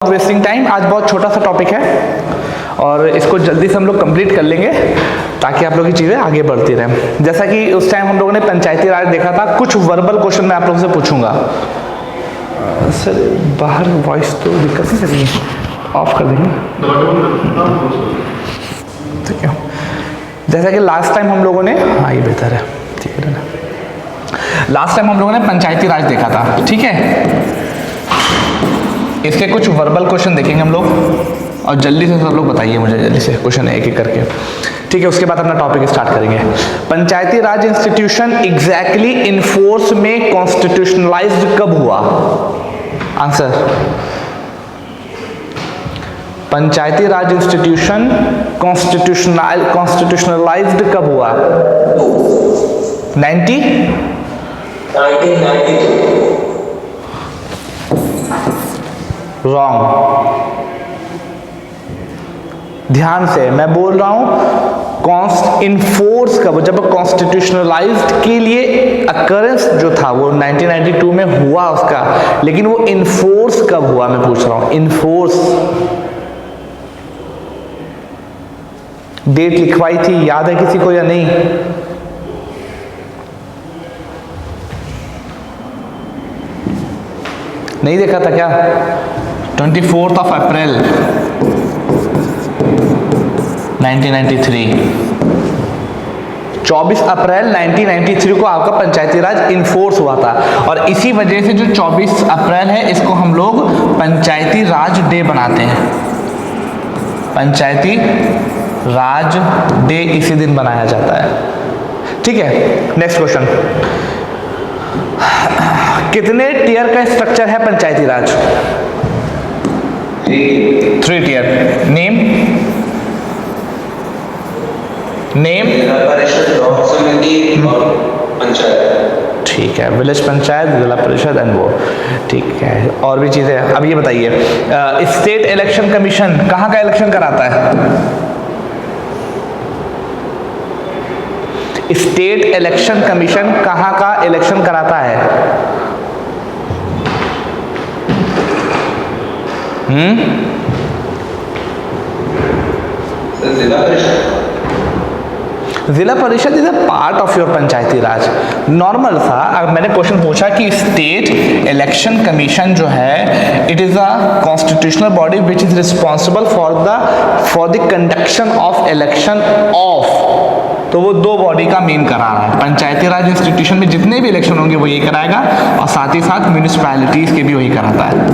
Wasting time. आज बहुत छोटा सा टॉपिक है और इसको जल्दी से हम लोग कंप्लीट कर लेंगे ताकि आप लोग की चीज़ें आगे बढ़ती रहें। जैसा कि उस टाइम हम लोगों ने पंचायती राज देखा था, कुछ वर्बल क्वेश्चन मैं आप लोगों से पूछूंगा। सर बाहर वॉइस तो दिक्कत नहीं कर रही है, ऑफ कर देंगे ठीक है। जैसा कि लास्ट टाइम हम लोगों ने, हाँ ये बेहतर है ठीक है ना, लास्ट टाइम हम लोगों ने पंचायती राज देखा था, ठीक है। इसके कुछ वर्बल क्वेश्चन देखेंगे हम लोग और जल्दी से सब लोग बताइए मुझे जल्दी से क्वेश्चन एक एक करके, ठीक है। उसके बाद अपना टॉपिक स्टार्ट करेंगे। पंचायती राज इंस्टीट्यूशन एग्जैक्टली इनफोर्स में कॉन्स्टिट्यूशनलाइज्ड कब हुआ? आंसर, पंचायती राज इंस्टीट्यूशन कॉन्स्टिट्यूशनलाइज्ड कब हुआ? 1992। रॉन्ग। ध्यान से मैं बोल रहा हूं इनफोर्स कब, जब कॉन्स्टिट्यूशनलाइज्ड के लिए अकरेंस जो था वो 1992 में हुआ उसका, लेकिन वो इनफोर्स कब हुआ मैं पूछ रहा हूं। इनफोर्स डेट लिखवाई थी, याद है किसी को या नहीं? नहीं देखा था क्या? 24 अप्रैल 1993। 24 अप्रैल 1993 को आपका पंचायती राज इनफोर्स हुआ था और इसी वजह से जो 24 अप्रैल है इसको हम लोग पंचायती राज डे बनाते हैं। पंचायती राज डे इसी दिन बनाया जाता है, ठीक है। नेक्स्ट क्वेश्चन, कितने टीयर का स्ट्रक्चर है पंचायती राज? 3 टीयर। नेम पंचायत, ठीक है। विलेज पंचायत, जिला परिषद एंड वो, ठीक है। और भी चीजें, अब ये बताइए स्टेट इलेक्शन कमीशन कहाँ का इलेक्शन कराता है? स्टेट इलेक्शन कमीशन कहाँ का इलेक्शन कराता है? जिला परिषद is a part of your Panchayati Raj. Normal सा अगर मैंने क्वेश्चन पूछा कि स्टेट इलेक्शन कमीशन जो है it is a constitutional body which is responsible for the conduction of election of, तो वो दो बॉडी का मेन करा रहा है। पंचायती राज इंस्टीट्यूशन में जितने भी इलेक्शन होंगे वो यही कराएगा और साथ ही साथ म्यूनिसिपैलिटीज के भी वही कराता है,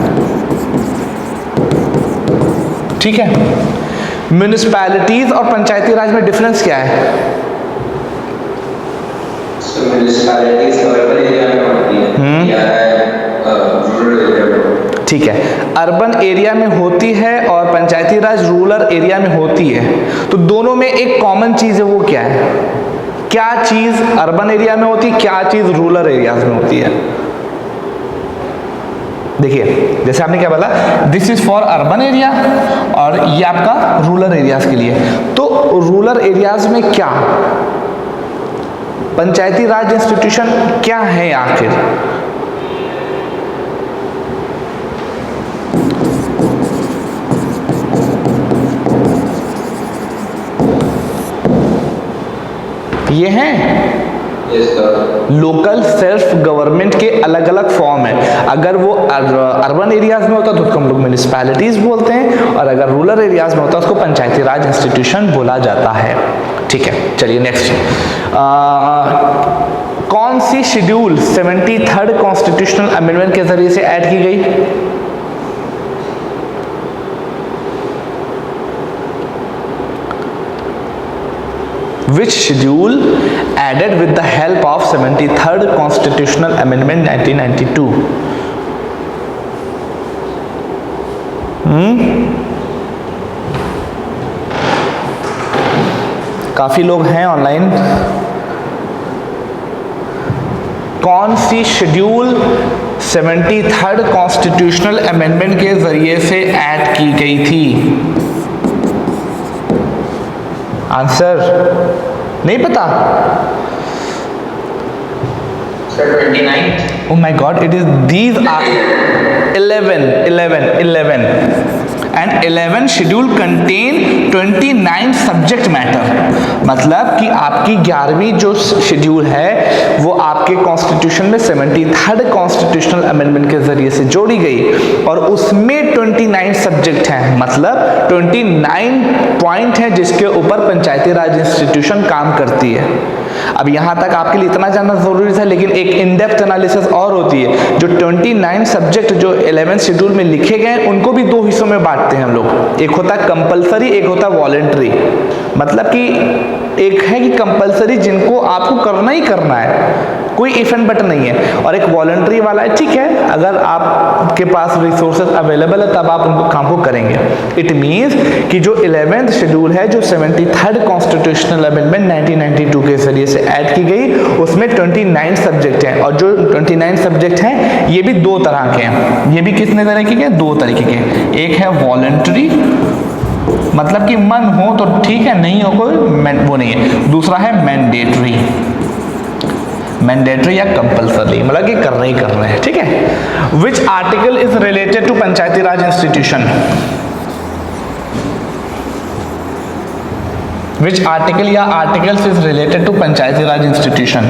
ठीक है। म्यूनिसिपैलिटीज और पंचायती राज में डिफरेंस क्या है? ठीक है, अर्बन एरिया में होती है और पंचायती राज रूरल एरिया में होती है। तो दोनों में एक कॉमन चीज है, वो क्या है? क्या चीज अर्बन एरिया में होती है, क्या चीज रूरल एरियाज में होती है? देखिए जैसे आपने क्या बोला, this is for urban area और ये आपका रूरल एरियाज के लिए। तो रूरल एरियाज में क्या पंचायती राज इंस्टीट्यूशन क्या है आखिर? ये हैं लोकल सेल्फ गवर्नमेंट के अलग अलग फॉर्म है। अगर वो अर्बन एरियाज में होता है तो उसको हम लोग म्यूनिसिपैलिटीज बोलते हैं और अगर रूरल एरियाज में होता है उसको पंचायती राज इंस्टीट्यूशन बोला जाता है, ठीक है। चलिए नेक्स्ट, कौन C schedule 73rd constitutional amendment के जरिए से ऐड की गई? Which schedule added with the help of 73rd Constitutional Amendment 1992? काफी लोग हैं ऑनलाइन। कौन C schedule 73rd constitutional amendment के जरिए से ऐड की गई थी? आंसर नहीं पता? Sir, 29. Oh my God, it is these are 11 and 11 schedule contain 29 subject matter. मतलब कि आपकी 11वीं जो शेड्यूल है वो आपके कॉन्स्टिट्यूशन में 73rd कॉन्स्टिट्यूशनल अमेंडमेंट के जरिए से जोड़ी गई और उसमें 29 सब्जेक्ट हैं, मतलब 29 पॉइंट है जिसके ऊपर पंचायती राज इंस्टीट्यूशन काम करती है। अब यहाँ तक आपके लिए इतना जानना जरूरी था, लेकिन एक इन डेप्थ एनालिसिस और होती है। जो 29 सब्जेक्ट जो 11th शेड्यूल में लिखे गए उनको भी दो हिस्सों में बांटते हैं हम लोग, एक होता है कंपलसरी, एक होता है वॉलेंट्री। मतलब कि एक है कि कंपलसरी जिनको आपको करना ही करना है, कोई इफ एंड बट नहीं है, और एक वॉलंटरी वाला है, ठीक है अगर आपके पास रिसोर्सेज अवेलेबल है तब आप उनको काम को करेंगे। इट मीन्स कि जो 11th शेड्यूल है जो 73rd कॉन्स्टिट्यूशनल अमेंडमेंट 1992 के जरिए से ऐड की गई उसमें 29 सब्जेक्ट हैं, और जो 29 सब्जेक्ट हैं ये भी दो तरह के हैं। ये भी कितने तरीके के? दो तरीके के। एक है वॉलंटरी, मतलब कि मन हो तो ठीक है, नहीं हो कोई वो नहीं है। दूसरा है मैंडेटरी, मैंडेटरी या कंपल्सरी, मतलब कि करना ही करना है, ठीक है। Which article is related to Panchayati Raj institution? Which article या articles is related to Panchayati Raj institution?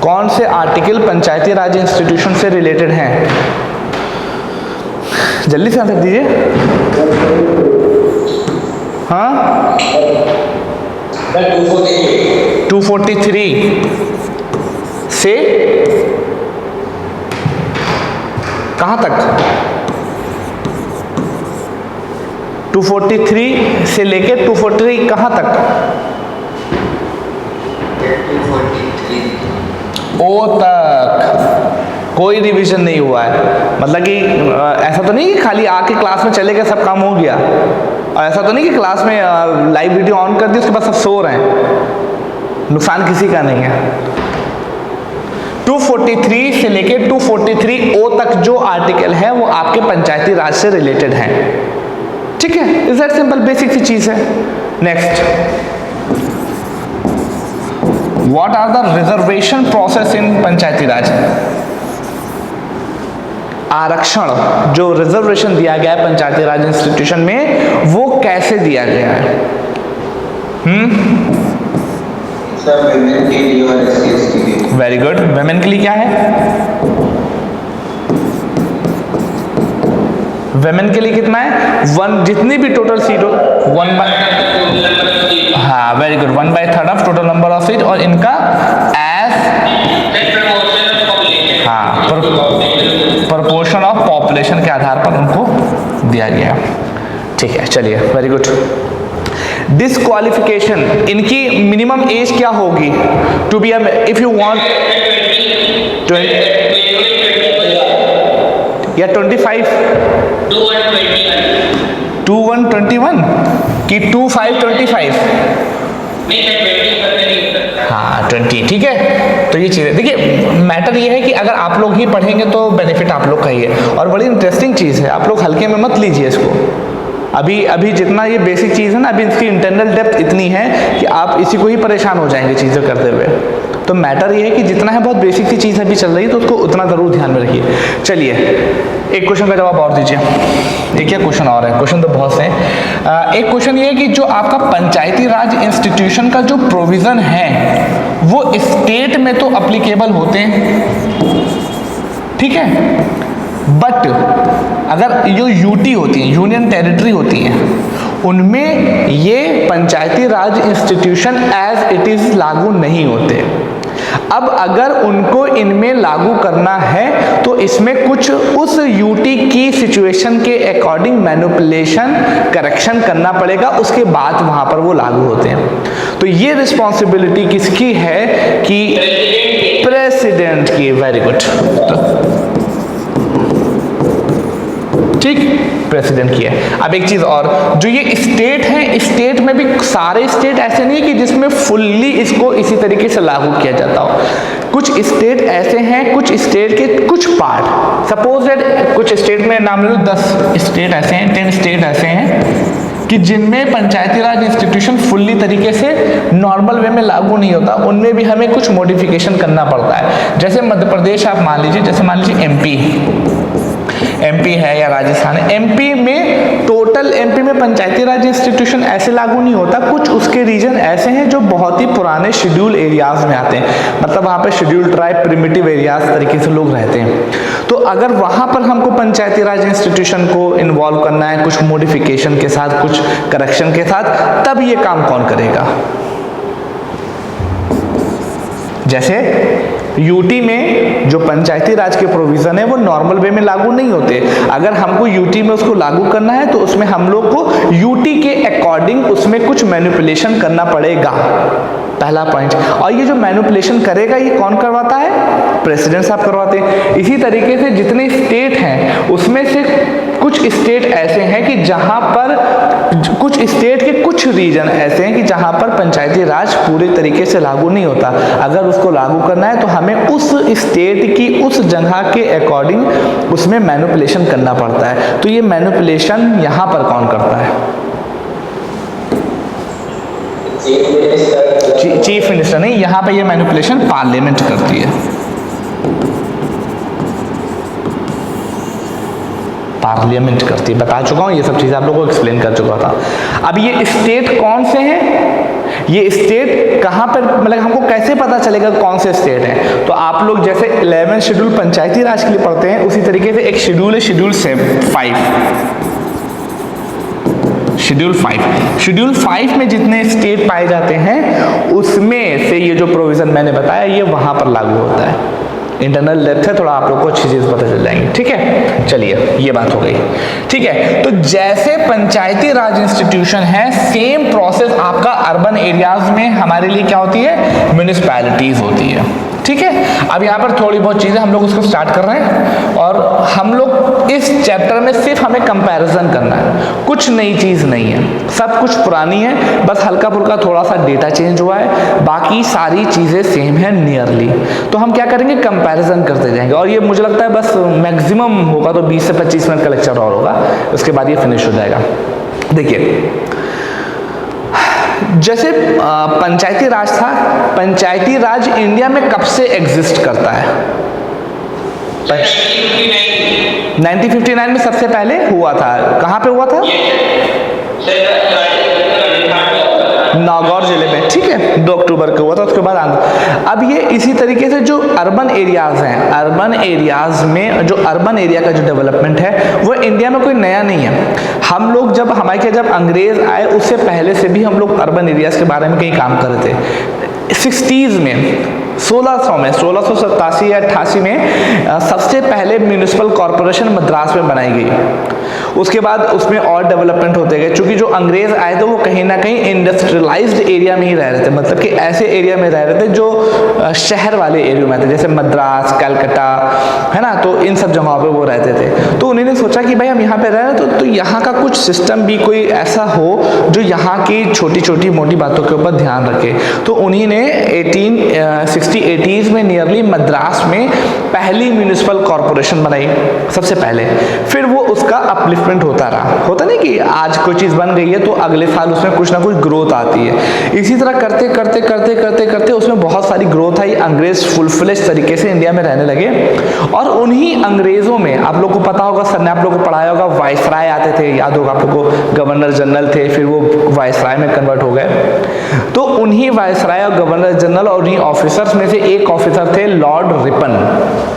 कौन से आर्टिकल पंचायती राज इंस्टीट्यूशन से रिलेटेड हैं? जल्दी से आंसर दीजिए। हाँ 243 से कहाँ तक? 243 से लेके 243 कहाँ तक? ओ तक कोई रिवीजन नहीं हुआ है। मतलब कि ऐसा तो नहीं कि खाली आके क्लास में चले गए सब काम हो गया, और ऐसा तो नहीं कि क्लास में लाइव वीडियो ऑन कर दी उसके बाद सब सो रहे हैं, नुकसान किसी का नहीं है। 243 से लेके 243 ओ तक जो आर्टिकल है वो आपके पंचायती राज से रिलेटेड है, ठीक है। इज दैट सिंपल, बेसिक सी चीज है। Next, what are the reservation process in Panchayati Raj? आरक्षण, जो रिजर्वेशन दिया गया है पंचायती राज इंस्टीट्यूशन में वो कैसे दिया गया है? सर वुमेन के लिए और एससी के लिए। Very good. वुमेन के लिए क्या है? वुमेन के लिए कितना है? 1, जितनी भी टोटल सीट हो 1 बाय, हाँ very good, 1/3 of total number of seat, और इनका एज हाँ प्रोपोर्शन ऑफ पॉपुलेशन के आधार पर उनको दिया गया, ठीक है। चलिए वेरी गुड। डिस्क्वालिफिकेशन, इनकी मिनिमम एज क्या होगी to be if you want 20 या 25 21 कि 25 हाँ 20, ठीक है। तो ये चीज़ देखिए, मैटर ये है कि अगर आप लोग ही पढ़ेंगे तो बेनिफिट आप लोग का ही है, और बड़ी इंटरेस्टिंग चीज़ है, आप लोग हल्के में मत लीजिए इसको। अभी जितना ये बेसिक चीज़ है ना, अभी इसकी इंटरनल डेप्थ इतनी है कि आप इसी को ही परेशान हो जाएंगे चीज़ें करते हुए। तो मैटर ये है कि जितना है बहुत बेसिक सी चीज़ अभी चल रही है तो उसको उतना ज़रूर ध्यान में रखिए। चलिए एक क्वेश्चन का जवाब और दीजिए। एक क्या क्वेश्चन और है, क्वेश्चन तो बहुत से हैं। एक क्वेश्चन ये है कि जो आपका पंचायती राज इंस्टीट्यूशन का जो प्रोविज़न है वो स्टेट में तो अप्लीकेबल होते हैं, ठीक है, बट अगर जो यूटी होती है, यूनियन टेरिटरी होती हैं, उनमें ये पंचायती Raj institution as it is लागू नहीं होते। अब अगर उनको इनमें लागू करना है तो इसमें कुछ उस यूटी की सिचुएशन के अकॉर्डिंग मैनिपुलेशन करेक्शन करना पड़ेगा, उसके बाद वहां पर वो लागू होते हैं। तो ये रिस्पॉन्सिबिलिटी किसकी है? कि प्रेसिडेंट की। वेरी गुड, ठीक, प्रेसिडेंट की है। अब एक चीज़ और, जो ये स्टेट है, स्टेट में भी सारे स्टेट ऐसे नहीं है कि जिसमें फुल्ली इसको इसी तरीके से लागू किया जाता हो। कुछ स्टेट ऐसे हैं, कुछ स्टेट के कुछ पार्ट, सपोज दैट कुछ स्टेट में नाम ले लो 10 स्टेट ऐसे हैं, 10 स्टेट ऐसे हैं कि जिनमें पंचायती राज इंस्टीट्यूशन फुल्ली तरीके से नॉर्मल वे में लागू नहीं होता, उनमें भी हमें कुछ मॉडिफिकेशन करना पड़ता है। जैसे मध्य प्रदेश आप मान लीजिए, जैसे मान लीजिए एमपी है या राजस्थान है, एमपी में टोटल एमपी में पंचायती राज इंस्टीट्यूशन ऐसे लागू नहीं होता। कुछ उसके रीजन ऐसे हैं जो बहुत ही पुराने शेड्यूल एरियाज में आते हैं, मतलब वहाँ पे शेड्यूल ट्राइब प्रिमिटिव एरियाज तरीके से लोग रहते हैं। तो अगर वहाँ पर हमको पंचायती राज इंस्टीट्यूशन को इन्वॉल्व करना है कुछ मॉडिफिकेशन के साथ, कुछ करेक्शन के साथ, तब ये काम कौन करेगा? जैसे यूटी में जो पंचायती राज के प्रोविजन है वो नॉर्मल वे में लागू नहीं होते। अगर हमको यूटी में उसको लागू करना है तो उसमें हम लोग को यूटी के अकॉर्डिंग उसमें कुछ मैनिपुलेशन करना पड़ेगा, पहला पॉइंट। और ये जो मैनिपुलेशन करेगा ये कौन करवाता है? प्रेसिडेंट साहब करवाते हैं। इसी तरीके से जितने स्टेट हैं उसमें से कुछ स्टेट ऐसे हैं कि जहां पर कुछ स्टेट के कुछ रीजन ऐसे हैं कि जहां पर पंचायती राज पूरे तरीके से लागू नहीं होता। अगर उसको लागू करना है तो हमें उस स्टेट की उस जगह के अकॉर्डिंग उसमें मैनिपुलेशन करना पड़ता है। तो ये मैनिपुलेशन यहां पर कौन करता है? चीफ मिनिस्टर नहीं, यहाँ पे ये मैनिपुलेशन पार्लियामेंट करती है। पार्लियामेंट करती है, बता चुका हूँ, ये सब चीज़ें आप लोगों को एक्सप्लेन कर चुका था। अब ये स्टेट कौन से हैं, ये स्टेट कहाँ पर, मतलब हमको कैसे पता चलेगा कौन से स्टेट हैं? तो आप लोग जैसे 11 शेड्यूल पंचायती राज के लिए पढ़ते हैं, उसी तरीके से एक शेड्यूल है, शेड्यूल 5। शेड्यूल 5 में जितने स्टेट पाए जाते हैं उसमें से ये जो प्रोविजन मैंने बताया ये वहां पर लागू होता है। इंटरनल डेप्थ है, थोड़ा आप लोग को अच्छी चीज पता चल जाएंगी। ठीक है, चलिए ये बात हो गई। ठीक है, तो जैसे पंचायती राज इंस्टीट्यूशन है, सेम प्रोसेस आपका अर्बन एरियाज में हमारे लिए क्या होती है? म्युनिसिपैलिटीज होती है। ठीक है, अब यहाँ पर थोड़ी बहुत चीज़ें हम लोग उसको स्टार्ट कर रहे हैं और हम लोग इस चैप्टर में सिर्फ हमें कंपैरिजन करना है, कुछ नई चीज़ नहीं है, सब कुछ पुरानी है, बस हल्का फुल्का थोड़ा सा डेटा चेंज हुआ है, बाकी सारी चीज़ें सेम है नियरली। तो हम क्या करेंगे? कंपैरिजन करते जाएंगे और ये मुझे लगता है बस मैक्सिमम होगा तो 20 से 25 मिनट का लेक्चर और होगा, उसके बाद ये फिनिश हो जाएगा। देखिए, जैसे पंचायती राज था, पंचायती राज इंडिया में कब से एग्जिस्ट करता है? 1959 में सबसे पहले हुआ था। कहाँ पे हुआ था? नागौर जिले में। ठीक है, 2 अक्टूबर को हुआ था, उसके बाद आंध्र। अब ये इसी तरीके से जो अर्बन एरियाज हैं, अर्बन एरियाज में जो अर्बन एरिया का जो डेवलपमेंट है वो इंडिया में कोई नया नहीं है। हम लोग जब हमारे के जब अंग्रेज आए उससे पहले से भी हम लोग अर्बन एरियाज के बारे में कई काम कर रहे थे। 60s में 1687 या 88 में सबसे पहले म्यूनिसिपल कॉरपोरेशन मद्रास में बनाई गई। उसके बाद उसमें और डेवलपमेंट होते गए, क्योंकि जो अंग्रेज आए थे वो कहीं ना कहीं इंडस्ट्रियलाइज्ड एरिया में ही रह रहे थे, मतलब कि ऐसे एरिया में रह रहे थे जो शहर वाले एरिया में थे, जैसे मद्रास, कलकत्ता, है ना, तो इन सब जगहों पे वो रहते थे। तो उन्होंने सोचा कि भाई हम यहाँ पे रह रहे हैं तो यहाँ का कुछ सिस्टम भी कोई ऐसा हो जो यहाँ की छोटी छोटी मोटी बातों के ऊपर ध्यान रखे। तो उन्हीं ने 1860s में नियरली मद्रास में पहली म्यूनिसिपल कॉरपोरेशन बनाई सबसे पहले। फिर वो उसका अपलिफ्टमेंट होता रहा, होता नहीं कि आज कोई चीज़ बन गई है तो अगले साल उसमें कुछ ना कुछ ग्रोथ आती है। इसी तरह करते करते करते करते करते उसमें बहुत सारी ग्रोथ आई। अंग्रेज फुल फ्लेज तरीके से इंडिया में रहने लगे और उन्हीं अंग्रेजों में आप लोग को पता होगा, सर ने आप लोग को पढ़ाया होगा, वाइसराय आते थे, याद होगा आप लोग को, गवर्नर जनरल थे, फिर वो वाइसराय में कन्वर्ट हो गए। तो उन्हीं वाइसराय और गवर्नर जनरल और उन्हीं ऑफिसर्स में से एक ऑफिसर थे लॉर्ड रिपन।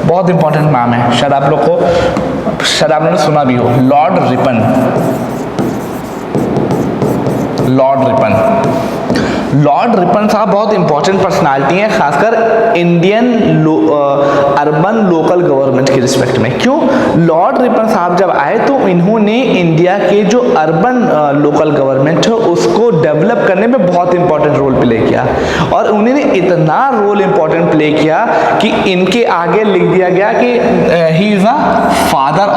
बहुत इंपॉर्टेंट नाम है, शायद आप लोग ने सुना भी हो, लॉर्ड रिपन। लॉर्ड रिपन साहब बहुत इंपॉर्टेंट पर्सनालिटी हैं, खासकर इंडियन अर्बन लोकल गवर्नमेंट की रिस्पेक्ट में। क्यों? लॉर्ड रिपन साहब जब आए तो इन्होंने इंडिया के जो अर्बन लोकल गवर्नमेंट है उसको डेवलप करने में बहुत इंपॉर्टेंट रोल प्ले किया। और उन्होंने इतना रोल इंपॉर्टेंट प्ले किया कि इनके आगे लिख दिया गया कि he is a father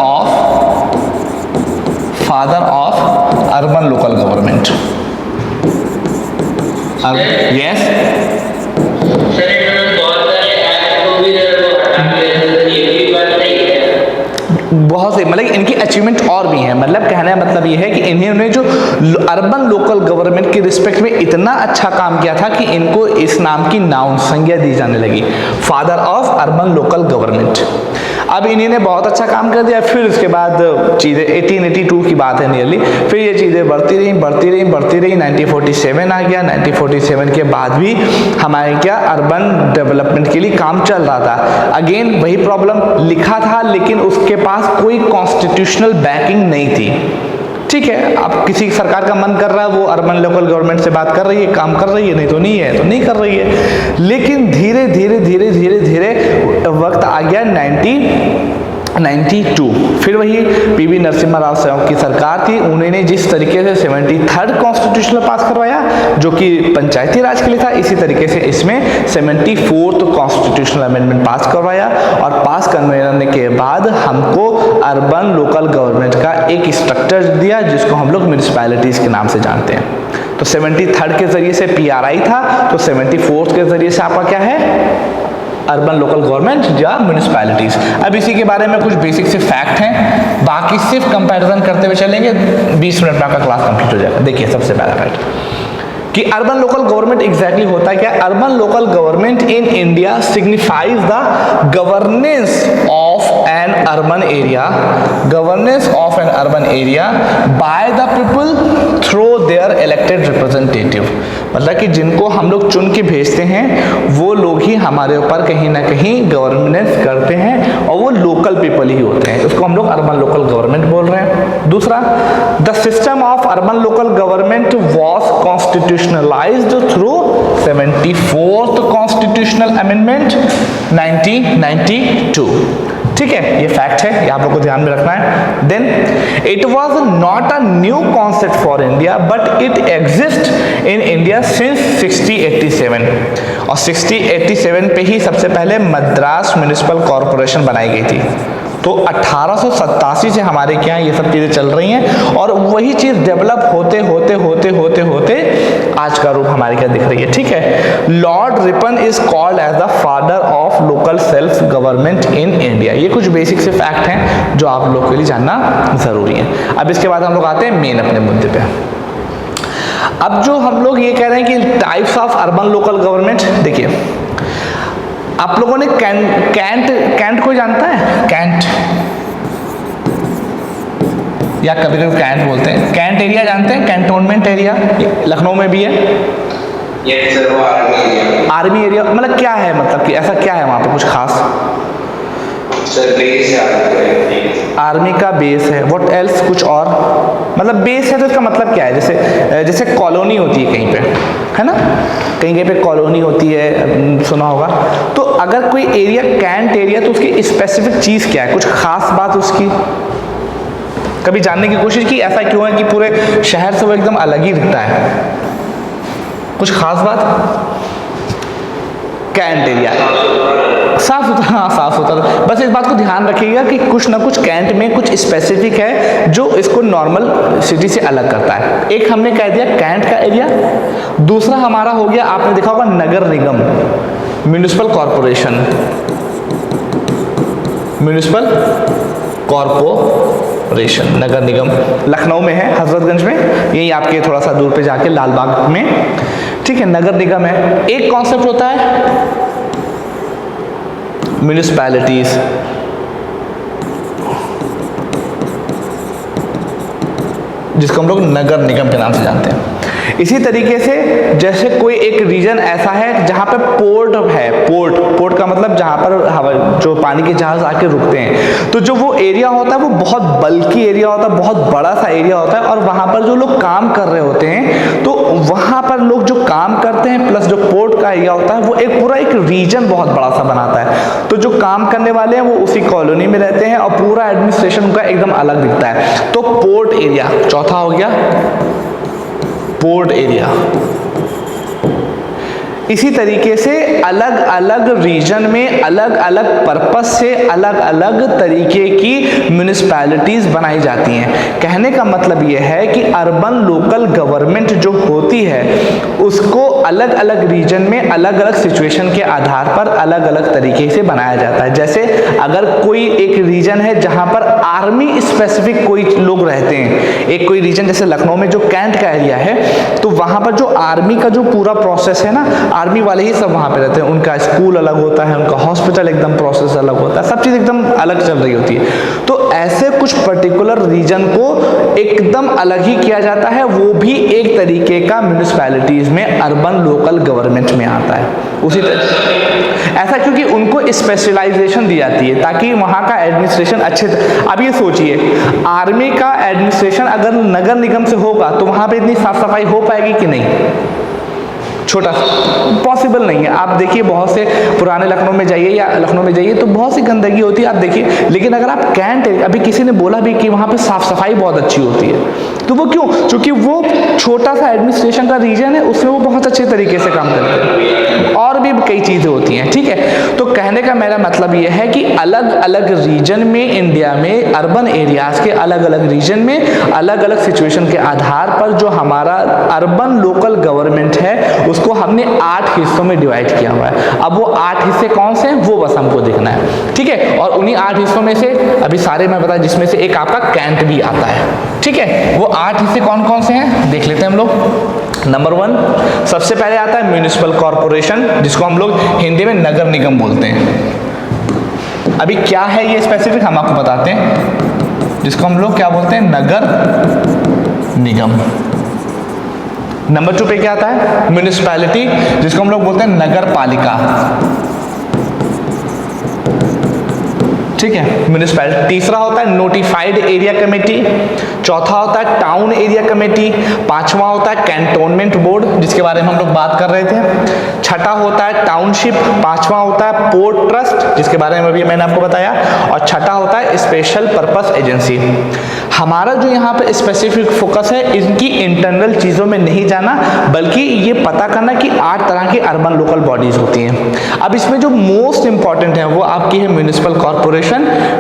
father of urban local government. Yes sir इन्होंने बहुत सारे एक्ट को भी हटा दिया, सर ये भी बात नहीं है। बहुत से मतलब इनकी अचीवमेंट और भी है, मतलब कहने का मतलब ये है कि इन्होंने जो अर्बन लोकल गवर्नमेंट के रिस्पेक्ट में इतना अच्छा काम किया था कि इनको इस नाम की नाउन संज्ञा दी जाने लगी, father of urban local government. अब इन्होंने बहुत अच्छा काम कर दिया, फिर उसके बाद चीज़ें 1882 की बात है नियरली, फिर ये चीज़ें बढ़ती रही 1947 आ गया। 1947 के बाद भी हमारे क्या अर्बन डेवलपमेंट के लिए काम चल रहा था। अगेन वही प्रॉब्लम, लिखा था लेकिन उसके पास कोई कॉन्स्टिट्यूशनल बैकिंग नहीं थी। ठीक है, अब किसी सरकार का मन कर रहा है वो अर्बन लोकल गवर्नमेंट से बात कर रही है, काम कर रही है, नहीं तो नहीं है तो नहीं कर रही है। लेकिन धीरे धीरे वक्त आ गया 1992, फिर वही पीवी नरसिम्हा राव साहब की सरकार थी। उन्होंने जिस तरीके से 73rd कॉन्स्टिट्यूशन पास करवाया जो कि पंचायती राज के लिए था, इसी तरीके से इसमें 74th कॉन्स्टिट्यूशनल अमेंडमेंट पास करवाया, और पास करवाने के बाद हमको अर्बन लोकल गवर्नमेंट का एक स्ट्रक्चर दिया जिसको हम लोग म्यूनिसिपैलिटीज़ के नाम से जानते हैं। तो 73rd के जरिए से PRI था, तो 74th के जरिए से आपका क्या है, अर्बन लोकल गवर्नमेंट या म्यूनिसिपैलिटीज। अब इसी के बारे में कुछ बेसिक से फैक्ट हैं, बाकी सिर्फ कंपैरिजन करते हुए चलेंगे, 20 मिनट में आपका क्लास कंप्लीट हो जाएगा। देखिए सबसे पहला फैक्ट कि अर्बन लोकल गवर्नमेंट एग्जैक्टली होता है क्या। Urban local government in India signifies the governance of N urban area, governance of N urban area by the people through their elected representative. मतलब कि जिनको हम लोग चुन के भेजते हैं वो लोग ही हमारे ऊपर कहीं ना कहीं गवर्नेंस करते हैं, और वो लोकल पीपल ही होते हैं, उसको हम लोग अर्बन लोकल गवर्नमेंट बोल रहे हैं। दूसरा, the system of urban local government was constitutionalized through 74th constitutional amendment 1992। ठीक है, ये फैक्ट है, ये आप लोग को ध्यान में रखना है। Then it was not a new concept for India but it exist in India since 1687, और 1687 पे ही सबसे पहले मद्रास म्युनिसिपल कॉरपोरेशन बनाई गई थी। तो 1887 से हमारे क्या ये सब चीज़ें चल रही हैं, और वही चीज़ डेवलप होते आज का रूप हमारे क्या दिख रही है। ठीक है, Lord Ripon is called as the father of local self government in India. ये कुछ बेसिक से फैक्ट हैं जो आप लोग के लिए जानना ज़रूरी है। अब इसके बाद हम लोग आते हैं मेन अपने मुद्दे पे। अब जो हम लोग ये कह रहे हैं कि types of urban local government, देखिए आप लोगों ने कैंट को जानता है, कैंट या कभी कभी कैंट बोलते हैं, कैंट एरिया जानते हैं, कैंटोनमेंट एरिया लखनऊ में भी है। यस सर, वो आर्मी एरिया मतलब क्या है, मतलब कि ऐसा क्या है वहाँ पे कुछ खास। सर बेस है, आर्मी का बेस है। व्हाट एल्स, कुछ और मतलब बेस है तो इसका मतलब क्या है, जैसे कॉलोनी होती है कहीं पे, है ना, कहीं पे कॉलोनी होती है, सुना होगा। तो अगर कोई एरिया कैंट एरिया तो उसकी स्पेसिफिक चीज़ क्या है, कुछ खास बात उसकी कभी जानने की कोशिश की, ऐसा क्यों है कि पूरे शहर से वो एकदम अलग ही दिखता है, कुछ खास बात। कैंट एरिया साफ सुथरा, हाँ साफ सुथरा, बस इस बात को ध्यान रखिएगा कि कुछ ना कुछ कैंट में कुछ स्पेसिफिक है जो इसको नॉर्मल सिटी से अलग करता है। एक हमने कह दिया कैंट का एरिया, दूसरा हमारा हो गया, आपने देखा होगा नगर निगम, म्युनिसिपल कॉरपोरेशन, म्युनिसिपल कॉरपोरेशन, नगर निगम लखनऊ में है, हजरतगंज में, यही आपके थोड़ा सा दूर पे जाके लालबाग में। ठीक है, नगर निगम है। एक कॉन्सेप्ट होता है म्युनिसिपैलिटीज, जिसको हम लोग नगर निगम के नाम से जानते हैं। इसी तरीके से जैसे कोई एक रीजन ऐसा है जहाँ पे पोर्ट है, पोर्ट का मतलब जहाँ पर जो पानी के जहाज आके रुकते हैं, तो जो वो एरिया होता है वो बहुत बल्कि एरिया होता है, बहुत बड़ा सा एरिया होता है, और वहाँ पर जो लोग काम कर रहे होते हैं तो वहाँ पर लोग जो काम करते हैं प्लस जो पोर्ट का एरिया होता है वो एक पूरा एक रीजन बहुत बड़ा सा बनाता है। तो जो काम करने वाले हैं वो उसी कॉलोनी में रहते हैं और पूरा एडमिनिस्ट्रेशन उनका एकदम अलग दिखता है। तो पोर्ट एरिया चौथा हो गया, पोर्ट एरिया। इसी तरीके से अलग अलग रीजन में अलग अलग पर्पस से अलग अलग तरीके की म्यूनिसिपैलिटीज बनाई जाती हैं। कहने का मतलब यह है कि अर्बन लोकल गवर्नमेंट जो होती है उसको अलग अलग रीजन में अलग अलग सिचुएशन के आधार पर अलग अलग तरीके से बनाया जाता है। जैसे अगर कोई एक रीजन है जहां पर आर्मी स्पेसिफिक कोई लोग रहते हैं, एक कोई रीजन जैसे लखनऊ में जो कैंट का एरिया है, तो वहां पर जो आर्मी का जो पूरा प्रोसेस है ना, आर्मी वाले ही सब वहां पे रहते हैं, उनका स्कूल अलग होता है, उनका हॉस्पिटल एकदम प्रोसेस अलग होता है, सब चीज़ एकदम अलग चल रही होती है। तो ऐसे कुछ पर्टिकुलर रीजन को एकदम अलग ही किया जाता है, वो भी एक तरीके का म्यूनिसिपैलिटीज में अर्बन लोकल गवर्नमेंट में आता है। उसी तरह ऐसा क्योंकि उनको स्पेशलाइजेशन दी जाती है ताकि वहाँ का एडमिनिस्ट्रेशन अच्छे। अब ये सोचिए, आर्मी का एडमिनिस्ट्रेशन अगर नगर निगम से होगा तो वहाँ पे इतनी साफ सफाई हो पाएगी कि नहीं? छोटा पॉसिबल नहीं है। आप देखिए बहुत से पुराने लखनऊ में जाइए या लखनऊ में जाइए तो बहुत सी गंदगी होती है, आप देखिए। लेकिन अगर आप कैंट, अभी किसी ने बोला भी कि वहाँ पे साफ सफाई बहुत अच्छी होती है, तो वो क्यों? क्योंकि वो छोटा सा एडमिनिस्ट्रेशन का रीजन है, उसमें वो बहुत अच्छे तरीके से काम करते हैं। और भी कई चीज़ें होती हैं, ठीक है। तो कहने का मेरा मतलब ये है कि अलग अलग रीजन में इंडिया में अर्बन एरियाज के अलग अलग रीजन में अलग अलग सिचुएशन के आधार पर जो हमारा अर्बन लोकल गवर्नमेंट है उसको हमने 8 हिस्सों में डिवाइड किया हुआ है। अब वो 8 हिस्से कौन से हैं वो बस हमको देखना है, ठीक है। और उन्हीं 8 हिस्सों में से अभी सारे मैं बता, जिसमें से एक आपका कैंट भी आता है, ठीक है। वो 8 हिस्से कौन कौन से हैं देख लेते हैं हम लोग। नंबर 1 सबसे पहले आता है म्यूनिसिपल कॉर्पोरेशन, जिसको हम लोग हिंदी में नगर निगम बोलते हैं। अभी क्या है ये स्पेसिफिक हम आपको बताते हैं, जिसको हम लोग क्या बोलते हैं, नगर निगम। नंबर 2 पे क्या आता है, म्यूनिसिपैलिटी, जिसको हम लोग बोलते हैं नगर पालिका, ठीक है, म्यूनिसिपैलिटी। तीसरा होता है नोटिफाइड एरिया कमेटी, चौथा होता है टाउन एरिया कमेटी, पांचवा होता है कैंटोनमेंट बोर्ड, जिसके बारे में हम लोग बात कर रहे थे, छठा होता है टाउनशिप, पांचवा होता है पोर्ट ट्रस्ट, जिसके बारे में भी मैंने आपको बताया, और छठा होता है स्पेशल पर्पस एजेंसी। हमारा जो यहाँ पे स्पेसिफिक फोकस है इनकी इंटरनल चीज़ों में नहीं जाना, बल्कि ये पता करना कि 8 तरह की अर्बन लोकल बॉडीज होती हैं। अब इसमें जो मोस्ट इंपॉर्टेंट है वो आपकी है म्यूनिसिपल कॉर्पोरेशन,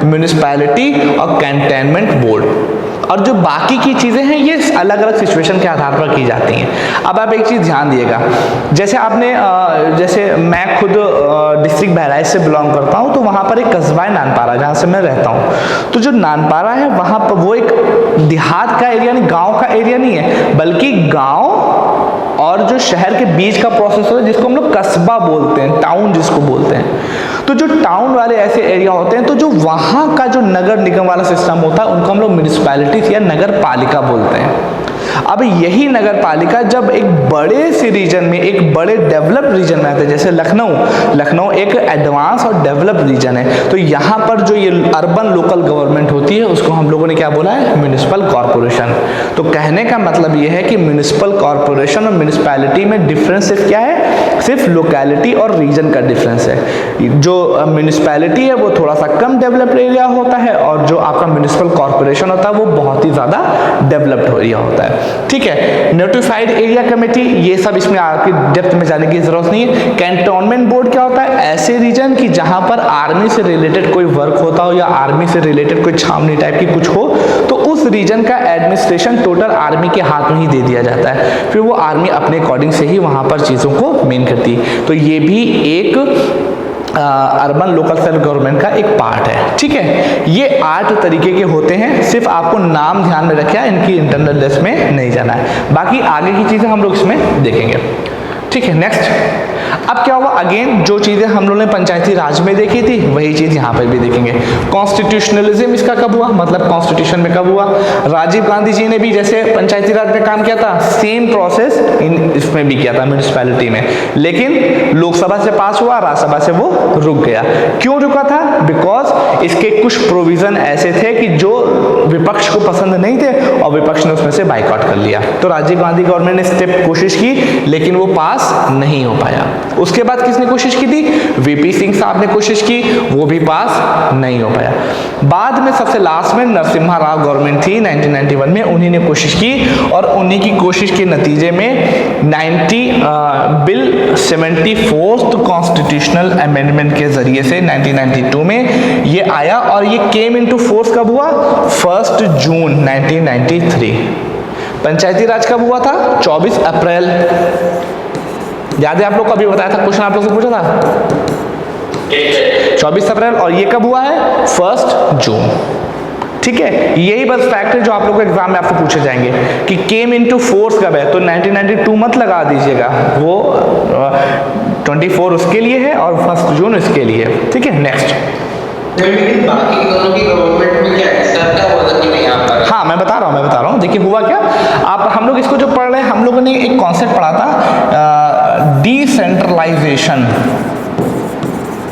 म्यूनिसिपैलिटी और कैंटोनमेंट बोर्ड। और जो बाकी की चीज़ें हैं ये अलग अलग सिचुएशन के आधार पर की जाती हैं। अब आप एक चीज़ ध्यान दिएगा, जैसे आपने जैसे मैं खुद डिस्ट्रिक्ट बहराइच से बिलोंग करता हूँ, तो वहाँ पर एक कस्बा है नानपारा, जहाँ से मैं रहता हूँ। तो जो नानपारा है वहाँ पर वो एक देहात का एरिया नहीं, गाँव का एरिया नहीं है, बल्कि गाँव और जो शहर के बीच का प्रोसेस होता है, जिसको हम लोग कस्बा बोलते हैं, टाउन जिसको बोलते हैं। तो जो टाउन वाले ऐसे एरिया होते हैं, तो जो वहाँ का जो नगर निगम वाला सिस्टम होता है उनको हम लोग म्यूनिसिपैलिटी या नगर पालिका बोलते हैं। अब यही नगर पालिका जब एक बड़े से रीजन में, एक बड़े डेवलप्ड रीजन में आते हैं, जैसे लखनऊ एक एडवांस और डेवलप्ड रीजन है, तो यहाँ पर जो ये अर्बन लोकल गवर्नमेंट होती है उसको हम लोगों ने क्या बोला है, म्यूनिसिपल कॉर्पोरेशन। तो कहने का मतलब ये है कि म्यूनिसिपल कॉर्पोरेशन और म्यूनिसिपैलिटी में डिफरेंस सिर्फ क्या है, सिर्फ लोकेलिटी और रीजन का डिफरेंस है। जो म्यूनिसिपैलिटी है वो थोड़ा सा कम डेवलप्ड एरिया होता है, और जो आपका म्यूनिसिपल कॉर्पोरेशन होता है वो बहुत ही ज़्यादा डेवलप्ड एरिया होता है, ठीक है। नोटिफाइड एरिया कमेटी, ये सब इसमें आपकी डेप्थ में जाने की जरूरत नहीं है। कैंटोनमेंट बोर्ड क्या होता है, ऐसे रीजन की जहां पर आर्मी से रिलेटेड कोई वर्क होता हो या आर्मी से रिलेटेड कोई छावनी टाइप की कुछ हो, तो उस रीजन का एडमिनिस्ट्रेशन टोटल आर्मी के हाथ में ही दे दिया जाता है, फिर वो आर्मी अपने अकॉर्डिंग से ही वहां पर चीज़ों को मेन करती है। तो ये भी एक अर्बन लोकल सेल्फ गवर्नमेंट का एक पार्ट है, ठीक है। ये 8 तरीके के होते हैं, सिर्फ आपको नाम ध्यान में रखिए, इनकी इंटरनल लिस्ट में नहीं जाना है, बाकी आगे की चीजें हम लोग इसमें देखेंगे, ठीक है। नेक्स्ट, अब क्या हुआ, अगेन जो चीजें हम लोगों ने पंचायती राज में देखी थी वही चीज यहाँ पर भी देखेंगे। कॉन्स्टिट्यूशनलिज्म इसका कब हुआ, मतलब कॉन्स्टिट्यूशन में कब हुआ। राजीव गांधी जी ने भी जैसे पंचायती राज में काम किया था, सेम प्रोसेस इसमें भी किया था म्यूनिसिपैलिटी में, लेकिन लोकसभा से पास हुआ, राज्यसभा से वो रुक गया। क्यों रुका था, बिकॉज इसके कुछ प्रोविजन ऐसे थे कि जो विपक्ष को पसंद नहीं थे और विपक्ष ने उसमें से बाइकआउट कर लिया। तो राजीव गांधी गवर्नमेंट ने स्टेप कोशिश की, लेकिन वो पास नहीं हो पाया। उसके बाद किसने कोशिश की थी? वीपी सिंह साहब ने कोशिश की, वो भी पास नहीं हो पाया। बाद में सबसे लास्ट में नरसिम्हा राव गवर्नमेंट थी 1991 में, उन्हीं ने कोशिश की और उन्हीं की कोशिश के नतीजे में बिल 74th कॉन्स्टिट्यूशनल अमेंडमेंट के जरिए से 1992 में ये आया और ये केम इनटू फोर्स कब हुआ? 1 जून 1993। पंचायती राज कब हुआ था? 24 अप्रैल। याद है आप लोग को अभी बताया था, क्वेश्चन आप लोग से पूछा था 24 अप्रैल, और ये कब हुआ है? 1 जून। ठीक है, यही बस फैक्ट है जो आप लोग को एग्जाम में आपसे पूछे जाएंगे कि केम इनटू फोर्स कब है, तो 1992 मत लगा दीजिएगा, वो 24 उसके लिए है और 1 जून इसके लिए। ठीक है, नेक्स्ट। लेकिन बाकी दोनों की गवर्नमेंट में क्या ऐसा क्या हुआ था कि नहीं आ पा रहा? हाँ मैं बता रहा हूँ। देखिए हुआ क्या, आप हम लोग इसको जो पढ़ रहे हैं, हम लोगों ने एक कॉन्सेप्ट पढ़ा था डिसेंट्रलाइजेशन,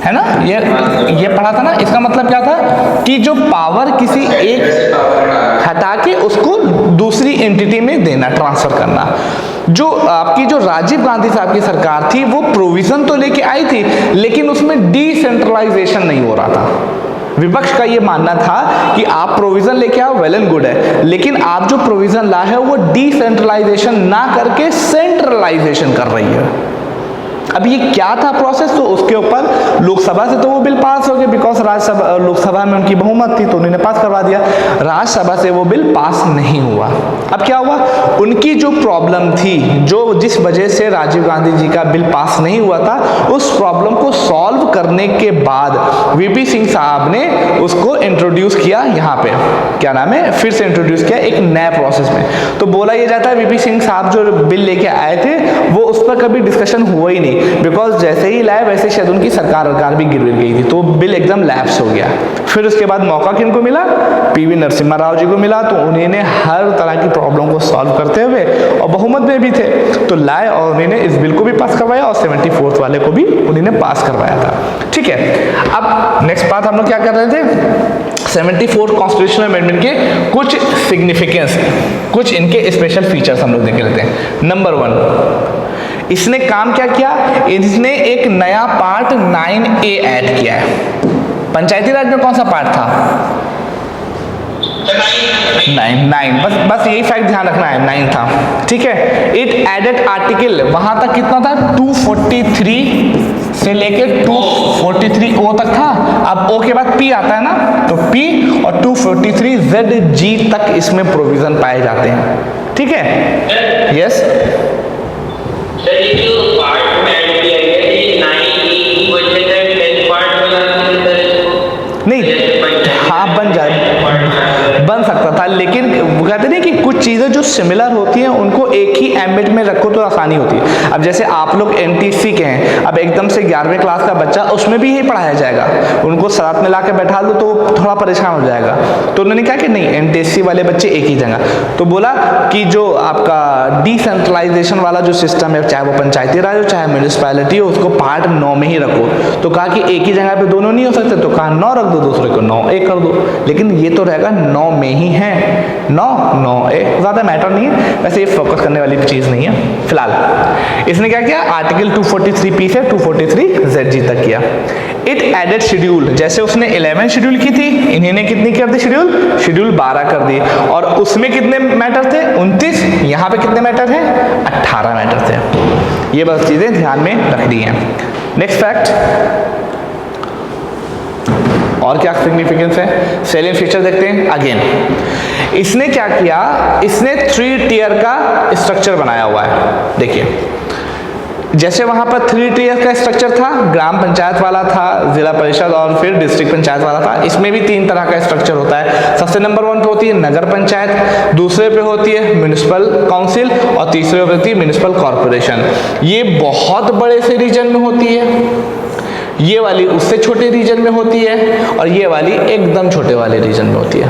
है ना, ये पढ़ा था ना। इसका मतलब क्या था कि जो पावर किसी एक हटा के उसको दूसरी एंटिटी में देना, ट्रांसफर करना। जो आपकी जो राजीव गांधी साहब की सरकार थी वो प्रोविजन तो लेके आई थी, लेकिन उसमें डिसेंट्रलाइजेशन नहीं हो रहा था। विपक्ष का ये मानना था कि आप प्रोविजन लेके आओ, वेल एंड गुड है, लेकिन आप जो प्रोविजन ला है वो डिसेंट्रलाइजेशन ना करके सेंट्रलाइजेशन कर रही है। अब ये क्या था प्रोसेस, तो उसके ऊपर लोकसभा से तो वो बिल पास हो गया, बिकॉज राज्यसभा लोकसभा में उनकी बहुमत थी तो उन्होंने पास करवा दिया। राज्यसभा से वो बिल पास नहीं हुआ। अब क्या हुआ, उनकी जो प्रॉब्लम थी, जो जिस वजह से राजीव गांधी जी का बिल पास नहीं हुआ था, उस प्रॉब्लम को सॉल्व करने के बाद वीपी सिंह साहब ने उसको इंट्रोड्यूस किया यहाँ पे, क्या नाम है, फिर से इंट्रोड्यूस किया एक नए प्रोसेस में। तो बोला ये जाता है वीपी सिंह साहब जो बिल लेके आए थे वो उस पर कभी डिस्कशन हुआ ही नहीं, बिकॉज जैसे ही लाए वैसे शायद उनकी सरकार भी गिर गई थी, तो बिल एकदम लैप्स हो गया। फिर उसके बाद मौका किनको मिला? पीवी नरसिम्हा राव जी को मिला, तो उन्होंने हर तरह की प्रॉब्लम को सॉल्व करते हुए और बहुमत में भी थे तो लाए और उन्होंने इस बिल को भी पास करवाया और 74th वाले को भी उन्होंने पास करवाया था। ठीक है, अब नेक्स्ट बात हम लोग क्या कर रहे थे, 74th कॉन्स्टिट्यूशनल अमेंडमेंट के कुछ सिग्निफिकेंस, कुछ इनके स्पेशल फीचर्स हम लोग देख लेते हैं। नंबर 1, इसने काम क्या किया, इसने एक नया पार्ट 9A ऐड किया है। पंचायती राज में कौन सा पार्ट था? 9। बस यही फैक्ट ध्यान रखना है, 9 था। ठीक है, इट एडेड आर्टिकल, वहां तक कितना था, 243 से लेके 243O तक था। अब O के बाद P आता है ना, तो P और 243ZG तक इसमें प्रोविजन पाए जाते हैं। ठीक है, यस सर ये जो पार्ट में ऐड किया गया है, ये 9E की वजह से 10 पार्ट बना सकते हैं? नहीं, हाँ बन सकता था, लेकिन वो कहते नहीं कि कुछ चीज़ें जो सिमिलर होती हैं उनको एक ही एम्बिट में रखो तो आसानी होती है। अब जैसे आप लोग NTC के हैं, अब एकदम से 11वीं क्लास का बच्चा, उसमें भी यही पढ़ाया जाएगा, उनको साथ में ला के बैठा दो तो थोड़ा परेशान हो जाएगा। तो उन्होंने कहा कि नहीं, NTC वाले बच्चे एक ही जगह, तो बोला कि जो आपका डिसेंट्रलाइजेशन वाला जो सिस्टम है, चाहे वो पंचायती राज हो चाहे म्यूनिसिपैलिटी हो, उसको पार्ट 9 में ही रखो। तो कहा कि एक ही जगह पे दोनों नहीं हो सकते, तो कहा 9 रख दो, दूसरे को 9A कर दो, लेकिन ये तो रहेगा 9 में ही है, 9A, ज़्यादा मैटर नहीं है, वैसे ये फोकस करने वाली चीज़ नहीं है फिलहाल। इसने क्या किया, आर्टिकल 243P से 243ZG तक किया। इट एडेड शेड्यूल, जैसे उसने 11 शेड्यूल की थी, इन्होंने कितनी कर दी शेड्यूल 12 कर दी, और उसमें कितने मैटर थे, 29, यहाँ पे कितने मैटर हैं, 18 मैटर थे। ये बस चीज़ें ध्यान में रखनी है। नेक्स्ट फैक्ट, और क्या सिग्निफिकेंस है, सेलियंट फीचर देखते हैं। अगेन इसने क्या किया, इसने 3 टियर का स्ट्रक्चर बनाया हुआ है। देखिए, जैसे वहां पर 3 टियर का स्ट्रक्चर था, ग्राम पंचायत वाला था, जिला परिषद और फिर डिस्ट्रिक्ट पंचायत वाला था, इसमें भी 3 तरह का स्ट्रक्चर होता है। सबसे नंबर 1 पे होती है नगर पंचायत, दूसरे पे होती है म्युनिसिपल काउंसिल और तीसरे पे होती है म्युनिसिपल कॉर्पोरेशन। ये बहुत बड़े से रीजन में होती है, ये वाली उससे छोटे रीजन में होती है, और ये वाली एकदम छोटे वाले रीजन में होती है।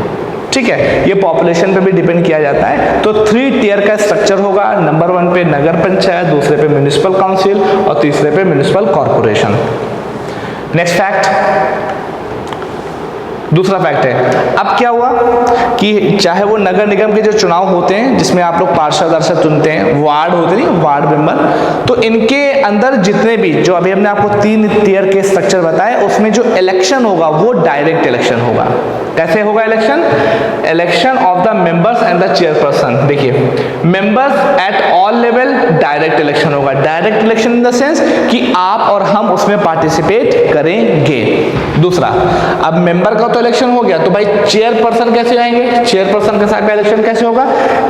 ठीक है, ये पॉपुलेशन पे भी डिपेंड किया जाता है। तो 3 टियर का स्ट्रक्चर होगा, नंबर 1 पे नगर पंचायत, दूसरे पे म्युनिसिपल काउंसिल और तीसरे पे म्युनिसिपल कॉर्पोरेशन। नेक्स्ट फैक्ट, दूसरा फैक्ट है, अब क्या हुआ कि चाहे वो नगर निगम के जो चुनाव होते हैं जिसमें आप लोग पार्षद अर्षद चुनते हैं, वार्ड होते नहीं, वार्ड मेंबर, तो इनके अंदर जितने भी जो अभी हमने आपको 3 टियर के स्ट्रक्चर बताए, उसमें जो इलेक्शन होगा वो डायरेक्ट इलेक्शन होगा। कैसे होगा election? Election of the members and the chairperson. देखिए, members at all level direct election होगा। Direct election in the sense कि आप और हम उसमें पार्टिसिपेट करेंगे। दूसरा, अब मेंबर का तो इलेक्शन हो गया, तो भाई चेयरपर्सन कैसे आएंगे? चेयरपर्सन का साहब का इलेक्शन कैसे होगा?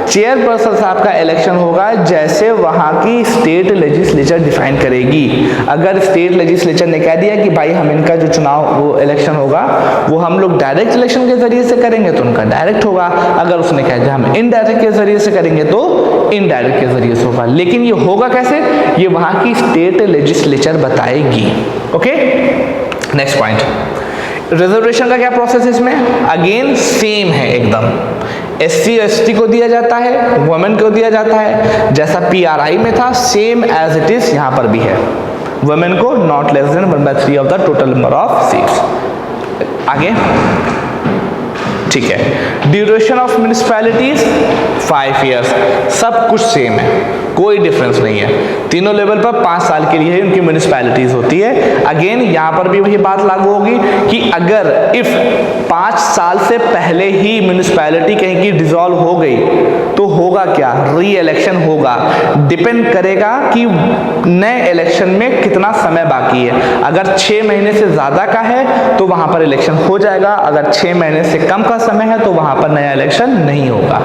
चेयरपर्सन साहब का इलेक्शन होगा जैसे वहां की स्टेट लेजिस्लेचर डिफाइन करेगी। अगर स्टेट लेजिस्लेचर ने कह दिया कि भाई हम इनका जो चुनाव वो इलेक्शन होगा वो हम लोग डायरेक्ट इलेक्शन के जरिए से करेंगे तो उनका डायरेक्ट होगा। अगर उसने कह दिया हम इनडायरेक्ट के जरिए से करेंगे तो इनडायरेक्ट के जरिए से होगा। लेकिन ये होगा कैसे? ये वहां की स्टेट लेजिस्लेचर बताएगी। ओके, नेक्स्ट पॉइंट, रिजर्वेशन का क्या प्रोसेस है इसमें? अगेन सेम है एकदम। SC ST को दिया जाता है, वुमेन को दिया जाता है, जैसा PRI में था सेम एज इट इज यहाँ पर भी है। वुमेन को not less than 1/3 of the total number of seats. आगे ठीक है, ड्यूरेशन ऑफ म्यूनिसिपैलिटीज 5 ईयर्स, सब कुछ सेम है, कोई डिफरेंस नहीं है। तीनों लेवल पर 5 साल के लिए उनकी म्यूनिसिपैलिटीज होती है। अगेन यहाँ पर भी वही बात लागू होगी कि अगर इफ 5 साल से पहले ही म्यूनिसिपैलिटी कहीं की डिसॉल्व हो गई तो होगा क्या? री इलेक्शन होगा। डिपेंड करेगा कि नए इलेक्शन में कितना समय बाकी है। अगर 6 महीने से ज़्यादा का है तो वहाँ पर इलेक्शन हो जाएगा, अगर 6 महीने से कम का समय है तो वहाँ पर नया इलेक्शन नहीं होगा।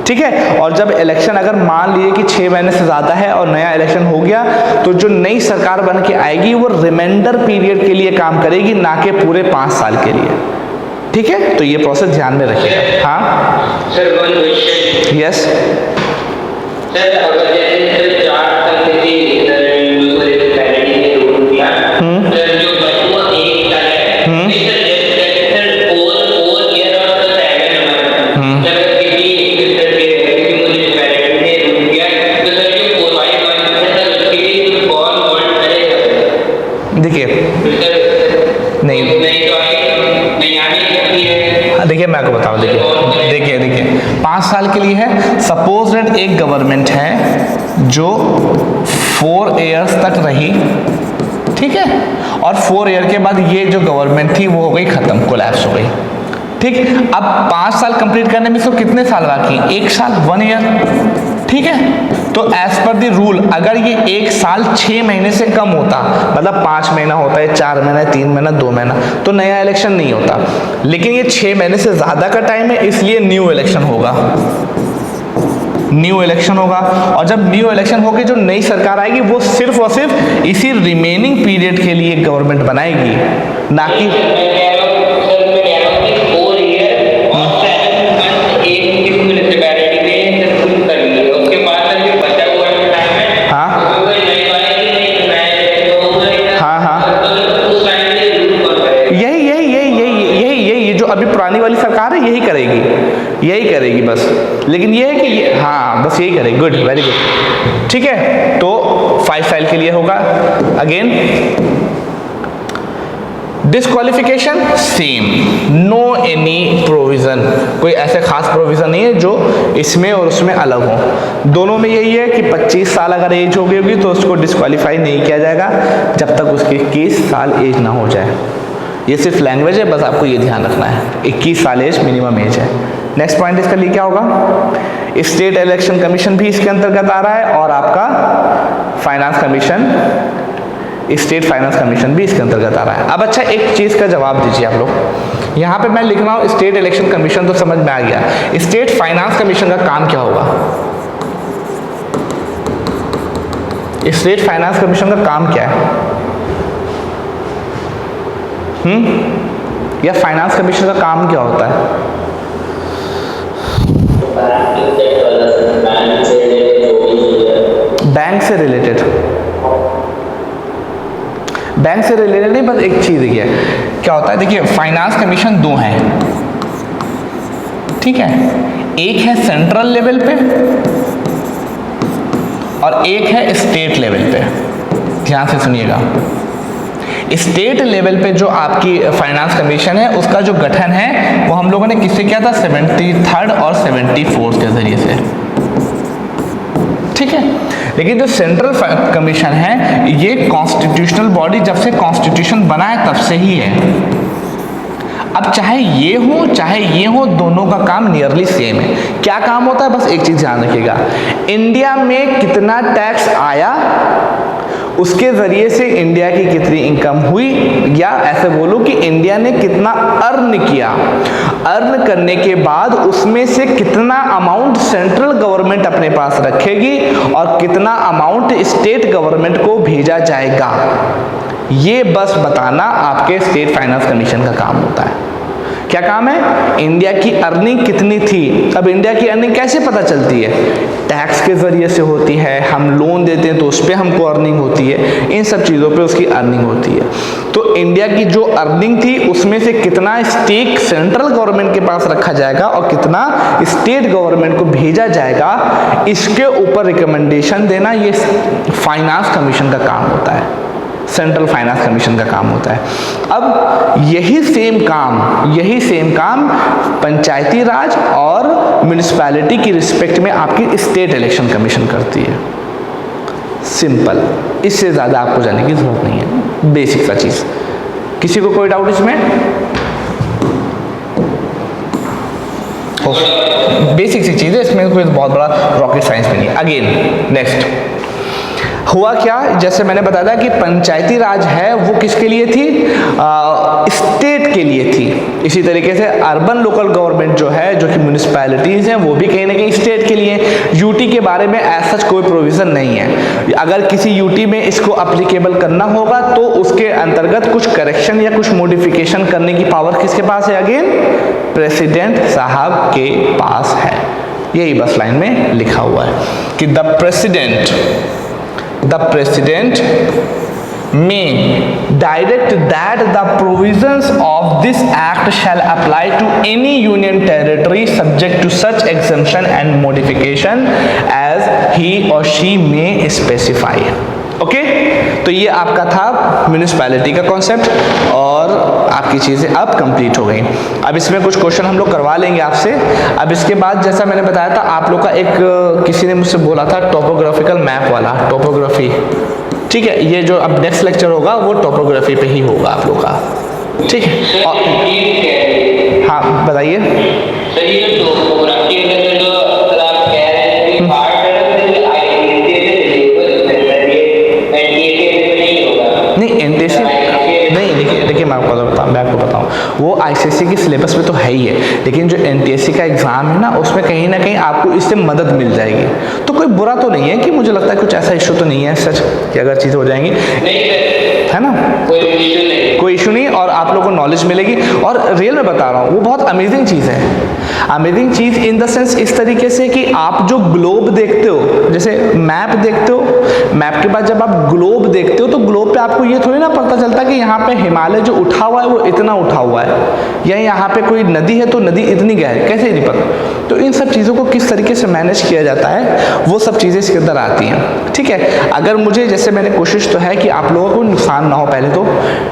ठीक है, और जब इलेक्शन अगर मान लिए कि 6 महीने से ज़्यादा है और नया इलेक्शन हो गया तो जो नई सरकार बन के आएगी वो रिमाइंडर पीरियड के लिए काम करेगी, ना कि पूरे 5 साल के लिए। ठीक है, तो ये प्रोसेस ध्यान में रखिएगा। हाँ sir, one question. Yes sir, अगर जैसे 4 साल के लिए म्यूनिसिपैलिटी ने रूल दिया, सर जो बचुआ 1 साल है, सर जैसे 4 ईयर और 7 मंथ, सर किसी म्यूनिसिपैलिटी ने रूल दिया तो सर जो 4 मंथ है सर उसके लिए कौन वोट करेगा? देखिए, नहीं देखिए मैं आपको बताऊं, देखिए 5 साल के लिए है। सपोज दैट एक गवर्नमेंट है जो 4 ईयर्स तक रही, ठीक है, और 4 ईयर के बाद ये जो गवर्नमेंट थी वो हो गई खत्म, कोलैप्स हो गई। ठीक, अब 5 साल कंप्लीट करने में इसको कितने साल बाकी? 1 साल, 1 ईयर। ठीक है, तो एज पर द रूल अगर ये 1 साल 6 महीने से कम होता, मतलब 5 महीना होता है, 4 महीना, 3 महीना, 2 महीना, तो नया इलेक्शन नहीं होता। लेकिन ये 6 महीने से ज्यादा का टाइम है, इसलिए न्यू इलेक्शन होगा। न्यू इलेक्शन होगा, और जब न्यू इलेक्शन होगी जो नई सरकार आएगी वो सिर्फ और सिर्फ इसी रिमेनिंग पीरियड के लिए गवर्नमेंट बनाएगी, ना कि अभी पुरानी वाली सरकार है यही करेगी बस। लेकिन ये है कि हाँ बस यही करेगी। Good, very good. ठीक है, तो 5 साल के लिए होगा। Again disqualification same, no any provision, कोई ऐसे खास प्रोविजन नहीं है जो इसमें और उसमें अलग हो। दोनों में यही है कि 25 साल अगर एज हो गई होगी तो उसको डिस्क्वालीफाई नहीं किया जाएगा जब तक उसकी 21 साल एज ना हो जाए। ये सिर्फ लैंग्वेज है, बस आपको ये ध्यान रखना है, 21 साल एज मिनिमम एज है। नेक्स्ट पॉइंट इसका लिए क्या होगा? स्टेट इलेक्शन कमीशन भी इसके अंतर्गत आ रहा है और आपका finance commission, state finance commission भी इसके अंतर्गत आ रहा है। अब अच्छा, एक चीज का जवाब दीजिए आप लोग। यहाँ पे मैं लिख रहा हूँ स्टेट इलेक्शन कमीशन, तो समझ में आ गया। स्टेट फाइनेंस कमीशन का काम क्या होगा? स्टेट फाइनेंस कमीशन का काम क्या है? या फाइनेंस कमीशन का काम क्या होता है? बैंक से रिलेटेड नहीं, बस एक चीज देखिए क्या होता है। देखिए फाइनेंस कमीशन 2 हैं, ठीक है, एक है सेंट्रल लेवल पे और एक है स्टेट लेवल पे। ध्यान से सुनिएगा, स्टेट लेवल पे जो आपकी फाइनेंस कमीशन है उसका जो गठन है वो हम लोगों ने किससे किया था, 73rd और 74th के जरिए से, ठीक है। लेकिन जो सेंट्रल कमीशन है ये कॉन्स्टिट्यूशनल बॉडी जब से कॉन्स्टिट्यूशन बना है तब से ही है। अब चाहे ये हो दोनों का काम नियरली सेम है। क्या काम होता है, बस एक चीज ध्यान रखिएगा, इंडिया में कितना टैक्स आया उसके जरिए से इंडिया की कितनी इनकम हुई, या ऐसे बोलो कि इंडिया ने कितना अर्न किया, अर्न करने के बाद उसमें से कितना अमाउंट सेंट्रल गवर्नमेंट अपने पास रखेगी और कितना अमाउंट स्टेट गवर्नमेंट को भेजा जाएगा, ये बस बताना आपके स्टेट फाइनेंस कमीशन का काम होता है। क्या काम है, इंडिया की अर्निंग कितनी थी। अब इंडिया की अर्निंग कैसे पता चलती है, टैक्स के जरिए से होती है, हम लोन देते हैं तो उस पर हमको अर्निंग होती है, इन सब चीज़ों पे उसकी अर्निंग होती है। तो इंडिया की जो अर्निंग थी उसमें से कितना स्टेक सेंट्रल गवर्नमेंट के पास रखा जाएगा और कितना स्टेट गवर्नमेंट को भेजा जाएगा, इसके ऊपर रिकमेंडेशन देना ये फाइनेंस कमीशन का काम होता है, सेंट्रल फाइनेंस कमीशन का काम होता है। अब यही सेम काम पंचायती राज और म्युनिसिपैलिटी की रिस्पेक्ट में आपकी स्टेट इलेक्शन कमीशन करती है। सिंपल, इससे ज़्यादा आपको जानने की जरूरत नहीं है, बेसिक सा चीज़। किसी को कोई डाउट इसमें? बेसिक सी चीज़ है, इसमें कोई बहुत बड़ा रॉकेट साइंस भी नहीं है। अगेन नेक्स्ट हुआ क्या, जैसे मैंने बताया था कि पंचायती राज है वो किसके लिए थी, स्टेट के लिए थी। इसी तरीके से अर्बन लोकल गवर्नमेंट जो है, जो कि म्युनिसिपैलिटीज़ हैं, वो भी कहीं ना कहीं स्टेट के लिए। यूटी के बारे में ऐसा कोई प्रोविज़न नहीं है, अगर किसी यूटी में इसको अप्लीकेबल करना होगा तो उसके अंतर्गत कुछ करेक्शन या कुछ मॉडिफिकेशन करने की पावर किसके पास है, अगेन प्रेसिडेंट साहब के पास है। यही बस लाइन में लिखा हुआ है कि the president may direct that the provisions of this act shall apply to any union territory subject to such exemption and modification as he or she may specify। Okay, तो ये आपका था म्युनिसिपैलिटी का कॉन्सेप्ट और आपकी चीज़ें अब complete हो गई। अब इसमें कुछ क्वेश्चन हम लोग करवा लेंगे आपसे। अब इसके बाद जैसा मैंने बताया था आप लोग का एक किसी ने मुझसे बोला था टोपोग्राफिकल मैप वाला, टोपोग्राफी, ठीक है, ये जो अब नेक्स्ट लेक्चर होगा वो टोपोग्राफी पे ही होगा आप लोग का, ठीक है। और हाँ बताइए। मैं आपको बताऊं वो आईसीएसई की सिलेबस में तो है ही है, लेकिन जो एनटीएससी का एग्जाम है ना उसमें कहीं ना कहीं आपको इससे मदद मिल जाएगी। तो कोई बुरा तो नहीं है, कि मुझे लगता है कुछ ऐसा इशू तो नहीं है सच कि अगर चीज़ हो जाएंगी, है ना, कोई इशू नहीं, और आप लोगों को नॉलेज मिलेगी। और रियल में बता रहा हूँ वो बहुत अमेजिंग चीज़ है, amazing cheese in the sense इस तरीके से कि आप जो ग्लोब देखते हो, जैसे मैप देखते हो, मैप के बाद जब आप ग्लोब देखते हो तो ग्लोब पे आपको ये थोड़ी ना पता चलता कि यहाँ पे हिमालय जो उठा हुआ है वो इतना उठा हुआ है, या यहाँ पे कोई नदी है तो नदी इतनी गहरी, कैसे नहीं पता। तो इन सब चीज़ों को किस तरीके से मैनेज किया जाता है वो सब चीज़ें इसके अंदर आती हैं, ठीक है। अगर मुझे जैसे मैंने कोशिश तो है कि आप लोगों को नुकसान ना हो पहले तो,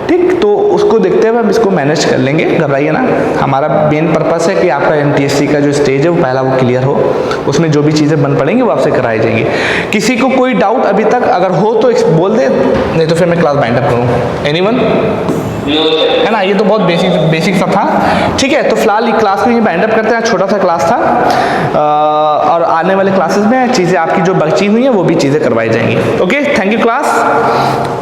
ठीक, तो उसको देखते हुए हम इसको मैनेज कर लेंगे, घबराइए ना। हमारा मेन पर्पस है कि आपका एनटीएससी का जो स्टेज है वो पहला वो क्लियर हो, उसमें जो भी चीज़ें बन पड़ेंगी वो आपसे कराई जाएंगी। किसी को कोई डाउट अभी तक अगर हो तो बोल दे, नहीं तो फिर मैं क्लास बाइंड अप करूँ। एनीवन? है ना, ये तो बहुत बेसिक सा था, ठीक है। तो फिलहाल क्लास में ये बाइंड अप करते हैं, छोटा सा क्लास था, और आने वाले क्लासेस में चीज़ें आपकी जो बची हुई हैं वो भी चीज़ें करवाई जाएंगी। Okay, thank you class.